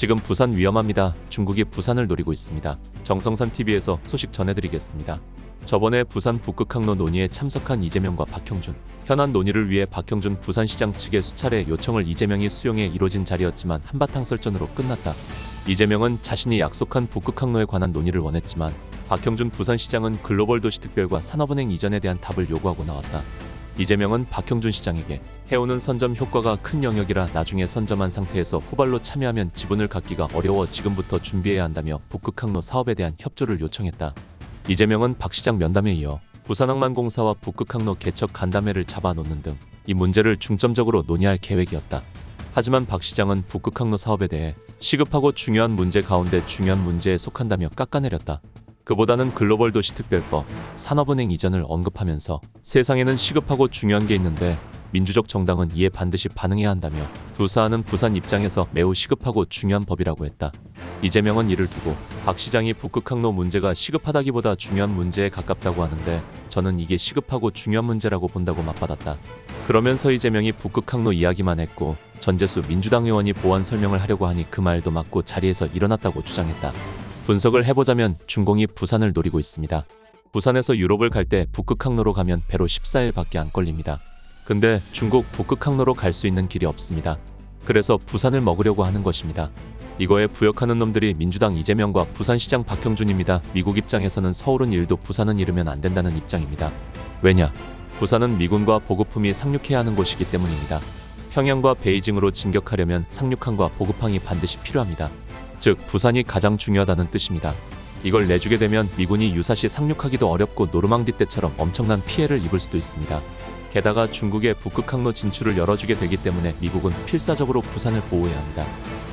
지금 부산 위험합니다. 중국이 부산을 노리고 있습니다. 정성산 TV에서 소식 전해드리겠습니다. 저번에 부산 북극항로 논의에 참석한 이재명과 박형준. 현안 논의를 위해 박형준 부산시장 측에 수차례 요청을 이재명이 수용해 이뤄진 자리였지만 한바탕 설전으로 끝났다. 이재명은 자신이 약속한 북극항로에 관한 논의를 원했지만 박형준 부산시장은 글로벌 도시특별과 산업은행 이전에 대한 답을 요구하고 나왔다. 이재명은 박형준 시장에게 해오는 선점 효과가 큰 영역이라 나중에 선점한 상태에서 후발로 참여하면 지분을 갖기가 어려워 지금부터 준비해야 한다며 북극항로 사업에 대한 협조를 요청했다. 이재명은 박 시장 면담에 이어 부산항만공사와 북극항로 개척 간담회를 잡아놓는 등 이 문제를 중점적으로 논의할 계획이었다. 하지만 박 시장은 북극항로 사업에 대해 시급하고 중요한 문제 가운데 중요한 문제에 속한다며 깎아내렸다. 그보다는 글로벌 도시특별법, 산업은행 이전을 언급하면서 세상에는 시급하고 중요한 게 있는데 민주적 정당은 이에 반드시 반응해야 한다며 두 사안은 부산 입장에서 매우 시급하고 중요한 법이라고 했다. 이재명은 이를 두고 박 시장이 북극항로 문제가 시급하다기보다 중요한 문제에 가깝다고 하는데 저는 이게 시급하고 중요한 문제라고 본다고 맞받았다. 그러면서 이재명이 북극항로 이야기만 했고 전재수 민주당 의원이 보완 설명을 하려고 하니 그 말도 맞고 자리에서 일어났다고 주장했다. 분석을 해보자면 중공이 부산을 노리고 있습니다. 부산에서 유럽을 갈 때 북극항로로 가면 배로 14일밖에 안 걸립니다. 근데 중국 북극항로로 갈 수 있는 길이 없습니다. 그래서 부산을 먹으려고 하는 것입니다. 이거에 부역하는 놈들이 민주당 이재명과 부산시장 박형준입니다. 미국 입장에서는 서울은 1도 부산은 잃으면 안 된다는 입장입니다. 왜냐? 부산은 미군과 보급품이 상륙해야 하는 곳이기 때문입니다. 평양과 베이징으로 진격하려면 상륙함과 보급항이 반드시 필요합니다. 즉 부산이 가장 중요하다는 뜻입니다. 이걸 내주게 되면 미군이 유사시 상륙하기도 어렵고 노르망디 때처럼 엄청난 피해를 입을 수도 있습니다. 게다가 중국의 북극항로 진출을 열어주게 되기 때문에 미국은 필사적으로 부산을 보호해야 합니다.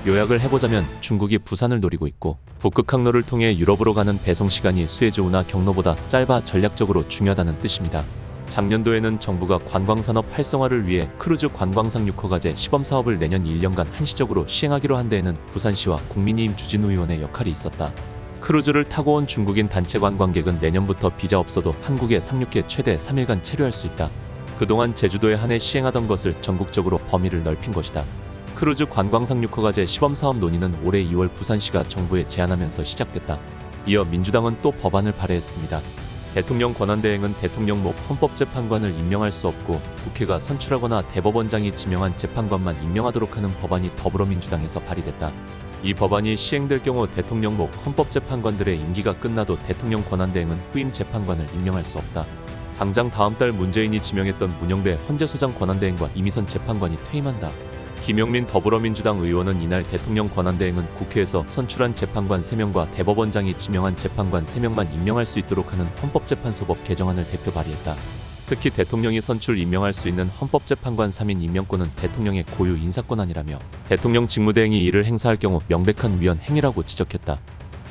요약을 해보자면 중국이 부산을 노리고 있고 북극항로를 통해 유럽으로 가는 배송 시간이 수에즈운하 경로보다 짧아 전략적으로 중요하다는 뜻입니다. 작년도에는 정부가 관광산업 활성화를 위해 크루즈 관광상륙허가제 시범사업을 내년 1년간 한시적으로 시행하기로 한 데에는 부산시와 국민의힘 주진우 의원의 역할이 있었다. 크루즈를 타고 온 중국인 단체 관광객은 내년부터 비자 없어도 한국에 상륙해 최대 3일간 체류할 수 있다. 그동안 제주도에 한해 시행하던 것을 전국적으로 범위를 넓힌 것이다. 크루즈 관광상륙허가제 시범사업 논의는 올해 2월 부산시가 정부에 제안하면서 시작됐다. 이어 민주당은 또 법안을 발의했습니다. 대통령 권한대행은 대통령 목 헌법재판관을 임명할 수 없고 국회가 선출하거나 대법원장이 지명한 재판관만 임명하도록 하는 법안이 더불어민주당에서 발의됐다. 이 법안이 시행될 경우 대통령 목 헌법재판관들의 임기가 끝나도 대통령 권한대행은 후임 재판관을 임명할 수 없다. 당장 다음 달 문재인이 지명했던 문영배 헌재소장 권한대행과 이미선 재판관이 퇴임한다. 김용민 더불어민주당 의원은 이날 대통령 권한대행은 국회에서 선출한 재판관 3명과 대법원장이 지명한 재판관 3명만 임명할 수 있도록 하는 헌법재판소법 개정안을 대표 발의했다. 특히 대통령이 선출 임명할 수 있는 헌법재판관 3인 임명권은 대통령의 고유 인사권한이라며 대통령 직무대행이 이를 행사할 경우 명백한 위헌 행위라고 지적했다.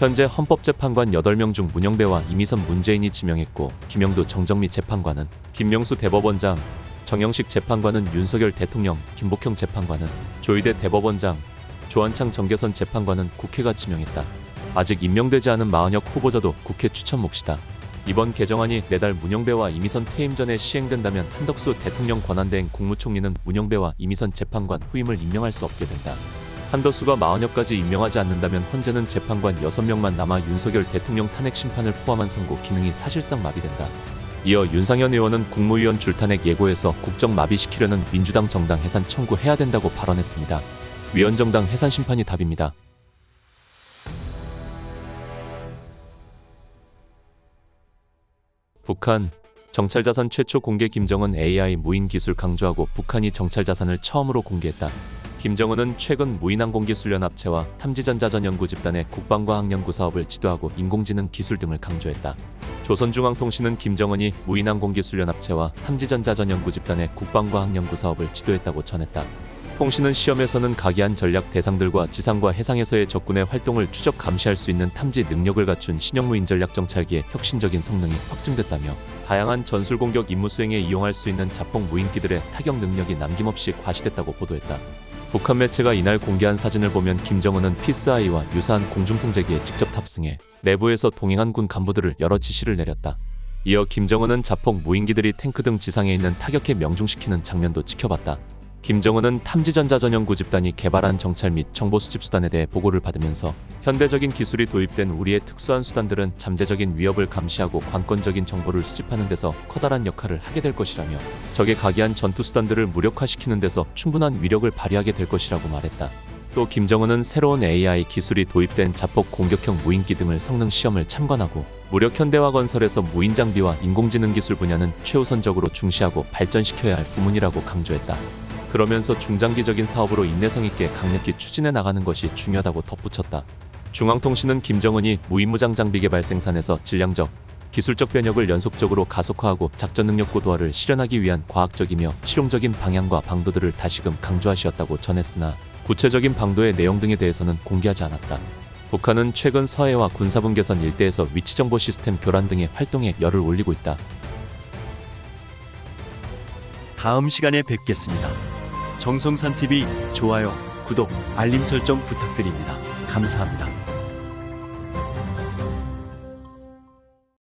현재 헌법재판관 8명 중 문영배와 이미선 문재인이 지명했고 김영두 정정미 재판관은 김명수 대법원장, 정영식 재판관은 윤석열 대통령, 김복형 재판관은 조희대 대법원장, 조한창 정계선 재판관은 국회가 지명했다. 아직 임명되지 않은 마은혁 후보자도 국회 추천 몫이다. 이번 개정안이 내달 문영배와 이미선 퇴임 전에 시행된다면 한덕수 대통령 권한대행 국무총리는 문영배와 이미선 재판관 후임을 임명할 수 없게 된다. 한덕수가 마은혁까지 임명하지 않는다면 헌재는 재판관 6명만 남아 윤석열 대통령 탄핵 심판을 포함한 선고 기능이 사실상 마비된다. 이어 윤상현 의원은 국무위원 줄탄핵 예고에서 국정 마비시키려는 민주당 정당 해산 청구해야 된다고 발언했습니다. 위원정당 해산 심판이 답입니다. 북한 정찰자산 최초 공개. 김정은 AI 무인 기술 강조하고 북한이 정찰자산을 처음으로 공개했다. 김정은은 최근 무인항공기술연 합체와 탐지전자전 연구 집단의 국방과학연구 사업을 지도하고 인공지능 기술 등을 강조했다. 조선중앙통신은 김정은이 무인항공기술연 합체와 탐지전자전 연구 집단의 국방과학연구 사업을 지도했다고 전했다. 통신은 시험에서는 각이한 전략 대상들과 지상과 해상에서의 적군의 활동을 추적 감시할 수 있는 탐지 능력을 갖춘 신형무인 전략정찰기의 혁신적인 성능이 확증됐다며 다양한 전술 공격 임무 수행에 이용할 수 있는 자폭 무인기들의 타격 능력이 남김없이 과시됐다고 보도했다. 북한 매체가 이날 공개한 사진을 보면 김정은은 피스아이와 유사한 공중통제기에 직접 탑승해 내부에서 동행한 군 간부들을 여러 지시를 내렸다. 이어 김정은은 자폭 무인기들이 탱크 등 지상에 있는 타격에 명중시키는 장면도 지켜봤다. 김정은은 탐지전자전형구집단이 개발한 정찰 및 정보 수집 수단에 대해 보고를 받으면서 현대적인 기술이 도입된 우리의 특수한 수단들은 잠재적인 위협을 감시하고 관건적인 정보를 수집하는 데서 커다란 역할을 하게 될 것이라며 적의 가기한 전투 수단들을 무력화시키는 데서 충분한 위력을 발휘하게 될 것이라고 말했다. 또 김정은은 새로운 AI 기술이 도입된 자폭 공격형 무인기 등을 성능 시험을 참관하고 무력 현대화 건설에서 무인 장비와 인공지능 기술 분야는 최우선적으로 중시하고 발전시켜야 할 부문이라고 강조했다. 그러면서 중장기적인 사업으로 인내성 있게 강력히 추진해 나가는 것이 중요하다고 덧붙였다. 중앙통신은 김정은이 무인무장 장비 개발 생산에서 질량적, 기술적 변혁을 연속적으로 가속화하고 작전 능력 고도화를 실현하기 위한 과학적이며 실용적인 방향과 방도들을 다시금 강조하시었다고 전했으나 구체적인 방도의 내용 등에 대해서는 공개하지 않았다. 북한은 최근 서해와 군사분 개선 일대에서 위치정보 시스템 교란 등의 활동에 열을 올리고 있다. 다음 시간에 뵙겠습니다. 정성산 TV 좋아요, 구독, 알림 설정 부탁드립니다. 감사합니다.